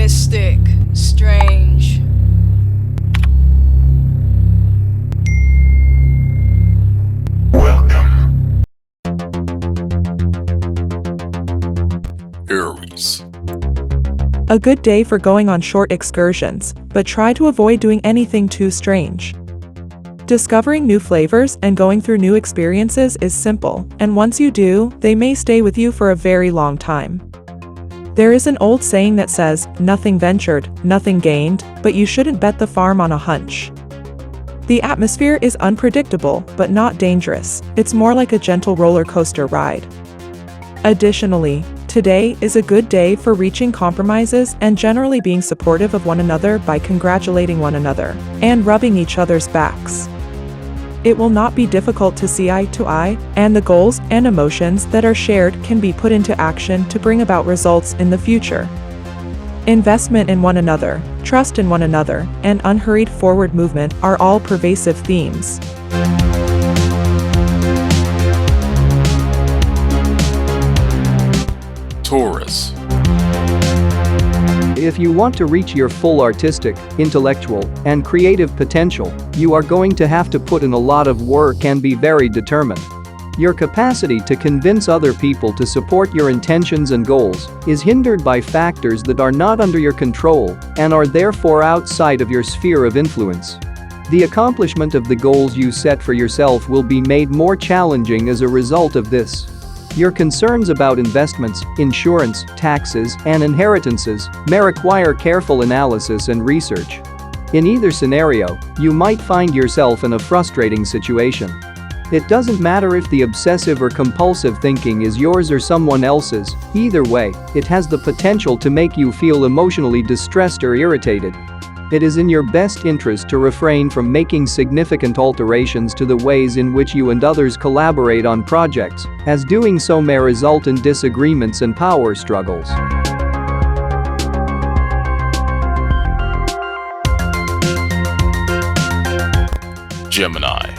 mystic, strange. Welcome. Aries. A good day for going on short excursions, but try to avoid doing anything too strange. Discovering new flavors and going through new experiences is simple, and once you do, they may stay with you for a very long time. There is an old saying that says, "Nothing ventured, nothing gained," but you shouldn't bet the farm on a hunch. The atmosphere is unpredictable, but not dangerous. It's more like a gentle roller coaster ride. Additionally, today is a good day for reaching compromises and generally being supportive of one another by congratulating one another and rubbing each other's backs. It will not be difficult to see eye to eye, and the goals and emotions that are shared can be put into action to bring about results in the future. Investment in one another, trust in one another, and unhurried forward movement are all pervasive themes. Taurus. If you want to reach your full artistic, intellectual, and creative potential, you are going to have to put in a lot of work and be very determined. Your capacity to convince other people to support your intentions and goals is hindered by factors that are not under your control and are therefore outside of your sphere of influence. The accomplishment of the goals you set for yourself will be made more challenging as a result of this. Your concerns about investments, insurance, taxes, and inheritances may require careful analysis and research. In either scenario, you might find yourself in a frustrating situation. It doesn't matter if the obsessive or compulsive thinking is yours or someone else's, either way, it has the potential to make you feel emotionally distressed or irritated. It is in your best interest to refrain from making significant alterations to the ways in which you and others collaborate on projects, as doing so may result in disagreements and power struggles. Gemini.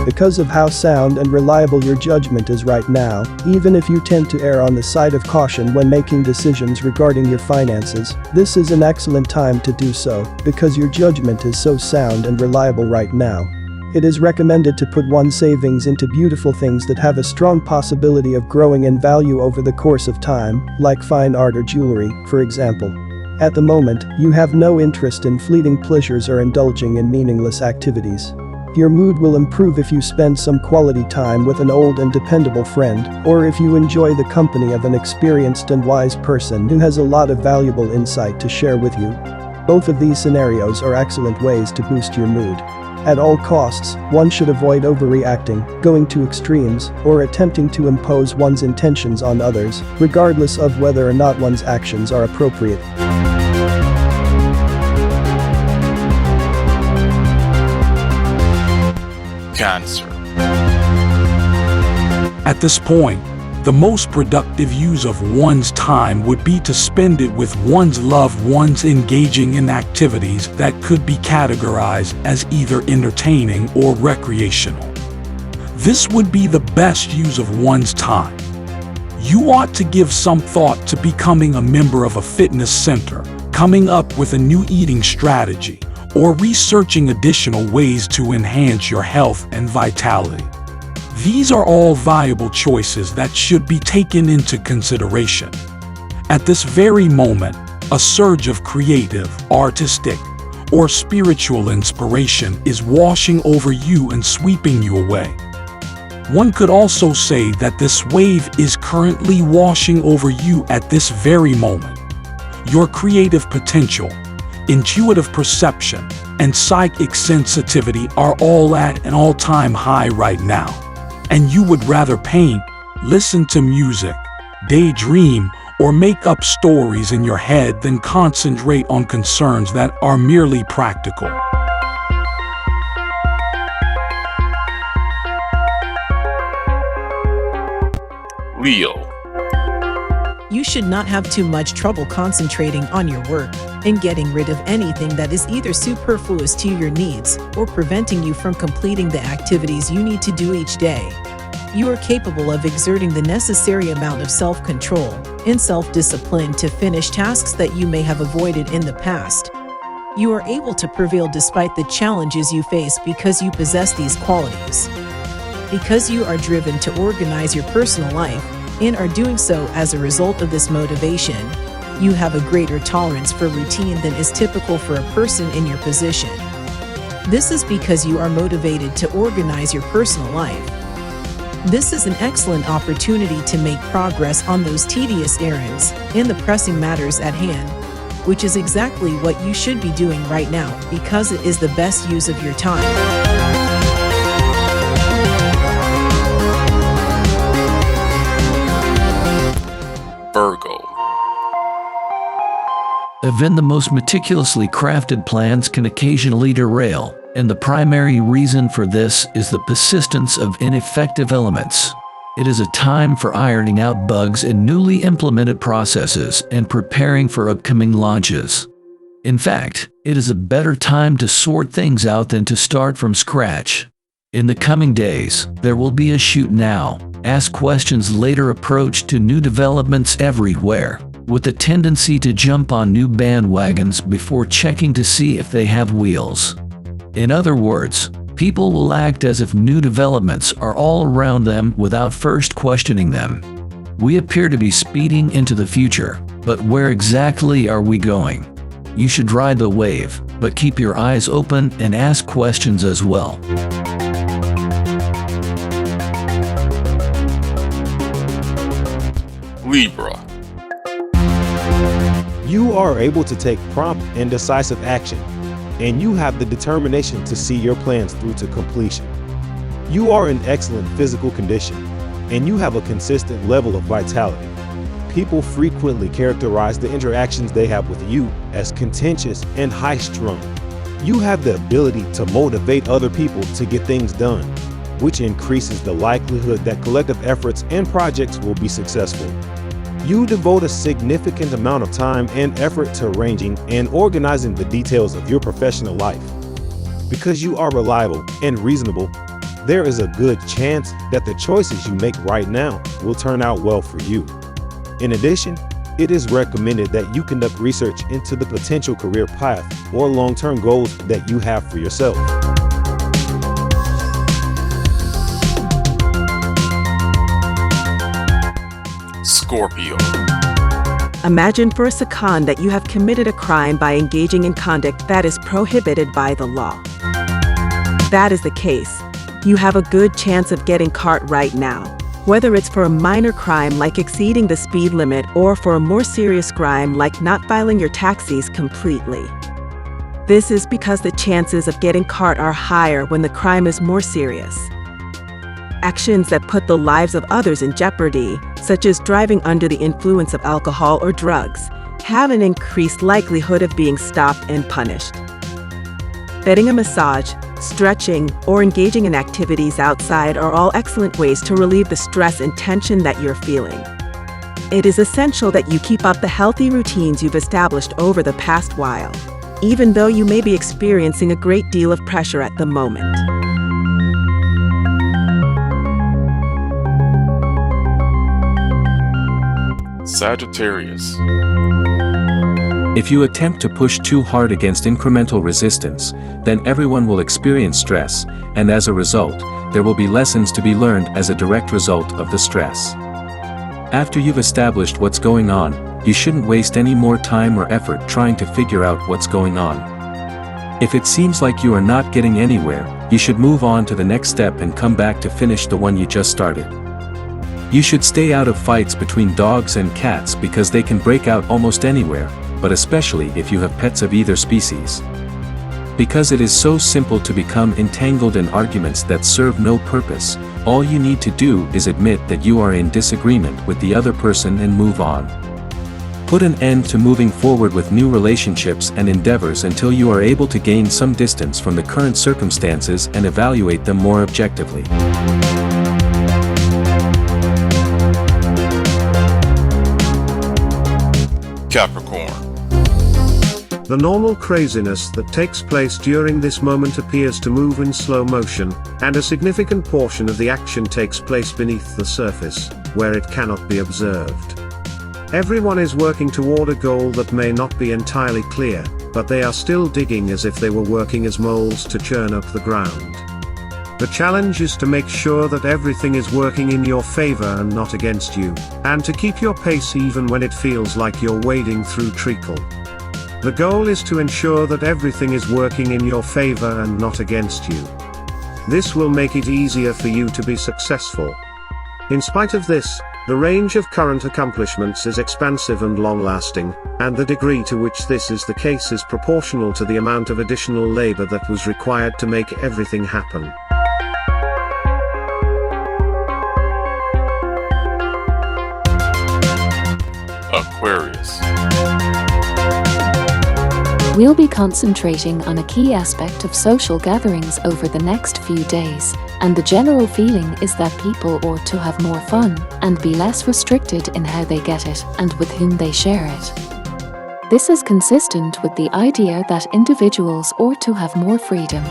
Because of how sound and reliable your judgment is right now, even if you tend to err on the side of caution when making decisions regarding your finances, this is an excellent time to do so, because your judgment is so sound and reliable right now. It is recommended to put one's savings into beautiful things that have a strong possibility of growing in value over the course of time, like fine art or jewelry, for example. At the moment, you have no interest in fleeting pleasures or indulging in meaningless activities. Your mood will improve if you spend some quality time with an old and dependable friend, or if you enjoy the company of an experienced and wise person who has a lot of valuable insight to share with you. Both of these scenarios are excellent ways to boost your mood. At all costs, one should avoid overreacting, going to extremes, or attempting to impose one's intentions on others, regardless of whether or not one's actions are appropriate. Cancer. At this point, the most productive use of one's time would be to spend it with one's loved ones, engaging in activities that could be categorized as either entertaining or recreational. This would be the best use of one's time. You ought to give some thought to becoming a member of a fitness center, coming up with a new eating strategy, or researching additional ways to enhance your health and vitality. These are all viable choices that should be taken into consideration. At this very moment, a surge of creative, artistic, or spiritual inspiration is washing over you and sweeping you away. One could also say that this wave is currently washing over you at this very moment. Your creative potential, intuitive perception, and psychic sensitivity are all at an all-time high right now. And you would rather paint, listen to music, daydream, or make up stories in your head than concentrate on concerns that are merely practical. Leo. You should not have too much trouble concentrating on your work and getting rid of anything that is either superfluous to your needs or preventing you from completing the activities you need to do each day. You are capable of exerting the necessary amount of self-control and self-discipline to finish tasks that you may have avoided in the past. You are able to prevail despite the challenges you face because you possess these qualities. Because you are driven to organize your personal life and are doing so as a result of this motivation, you have a greater tolerance for routine than is typical for a person in your position. This is because you are motivated to organize your personal life. This is an excellent opportunity to make progress on those tedious errands and the pressing matters at hand, which is exactly what you should be doing right now because it is the best use of your time. Virgo. Even the most meticulously crafted plans can occasionally derail, and the primary reason for this is the persistence of ineffective elements. It is a time for ironing out bugs in newly implemented processes and preparing for upcoming launches. In fact, it is a better time to sort things out than to start from scratch. In the coming days, there will be a shoot now, ask questions later approach to new developments everywhere, with a tendency to jump on new bandwagons before checking to see if they have wheels. In other words, people will act as if new developments are all around them without first questioning them. We appear to be speeding into the future, but where exactly are we going? You should ride the wave, but keep your eyes open and ask questions as well. Libra. You are able to take prompt and decisive action, and you have the determination to see your plans through to completion. You are in excellent physical condition, and you have a consistent level of vitality. People frequently characterize the interactions they have with you as contentious and high-strung. You have the ability to motivate other people to get things done, which increases the likelihood that collective efforts and projects will be successful. You devote a significant amount of time and effort to arranging and organizing the details of your professional life. Because you are reliable and reasonable, there is a good chance that the choices you make right now will turn out well for you. In addition, it is recommended that you conduct research into the potential career path or long-term goals that you have for yourself. Scorpio. Imagine for a second that you have committed a crime by engaging in conduct that is prohibited by the law. That is the case. You have a good chance of getting caught right now, whether it's for a minor crime like exceeding the speed limit or for a more serious crime like not filing your taxes completely. This is because the chances of getting caught are higher when the crime is more serious. Actions that put the lives of others in jeopardy, such as driving under the influence of alcohol or drugs, have an increased likelihood of being stopped and punished. Getting a massage, stretching, or engaging in activities outside are all excellent ways to relieve the stress and tension that you're feeling. It is essential that you keep up the healthy routines you've established over the past while, even though you may be experiencing a great deal of pressure at the moment. Sagittarius. If you attempt to push too hard against incremental resistance, then everyone will experience stress, and as a result, there will be lessons to be learned as a direct result of the stress. After you've established what's going on, you shouldn't waste any more time or effort trying to figure out what's going on. If it seems like you are not getting anywhere, you should move on to the next step and come back to finish the one you just started. You should stay out of fights between dogs and cats because they can break out almost anywhere, but especially if you have pets of either species. Because it is so simple to become entangled in arguments that serve no purpose, all you need to do is admit that you are in disagreement with the other person and move on. Put an end to moving forward with new relationships and endeavors until you are able to gain some distance from the current circumstances and evaluate them more objectively. Capricorn. The normal craziness that takes place during this moment appears to move in slow motion, and a significant portion of the action takes place beneath the surface, where it cannot be observed. Everyone is working toward a goal that may not be entirely clear, but they are still digging as if they were working as moles to churn up the ground. The challenge is to make sure that everything is working in your favor and not against you, and to keep your pace even when it feels like you're wading through treacle. The goal is to ensure that everything is working in your favor and not against you. This will make it easier for you to be successful. In spite of this, the range of current accomplishments is expansive and long-lasting, and the degree to which this is the case is proportional to the amount of additional labor that was required to make everything happen. Aquarius. We'll be concentrating on a key aspect of social gatherings over the next few days, and the general feeling is that people ought to have more fun and be less restricted in how they get it and with whom they share it. This is consistent with the idea that individuals ought to have more freedom.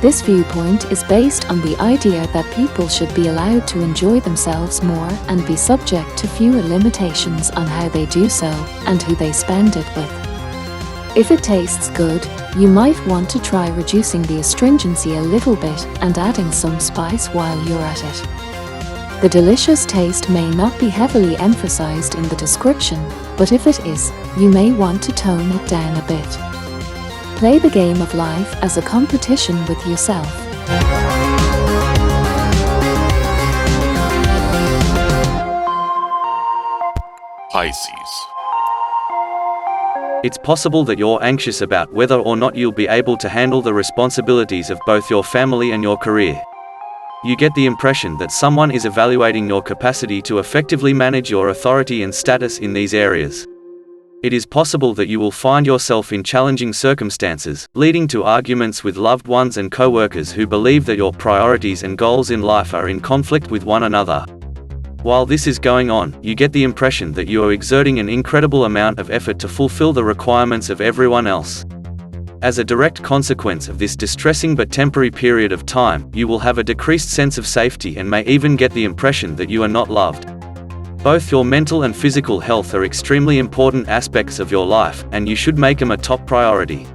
This viewpoint is based on the idea that people should be allowed to enjoy themselves more and be subject to fewer limitations on how they do so and who they spend it with. If it tastes good, you might want to try reducing the astringency a little bit and adding some spice while you're at it. The delicious taste may not be heavily emphasized in the description, but if it is, you may want to tone it down a bit. Play the game of life as a competition with yourself. Pisces. It's possible that you're anxious about whether or not you'll be able to handle the responsibilities of both your family and your career. You get the impression that someone is evaluating your capacity to effectively manage your authority and status in these areas. It is possible that you will find yourself in challenging circumstances, leading to arguments with loved ones and co-workers who believe that your priorities and goals in life are in conflict with one another. While this is going on, you get the impression that you are exerting an incredible amount of effort to fulfill the requirements of everyone else. As a direct consequence of this distressing but temporary period of time, you will have a decreased sense of safety and may even get the impression that you are not loved. Both your mental and physical health are extremely important aspects of your life, and you should make them a top priority.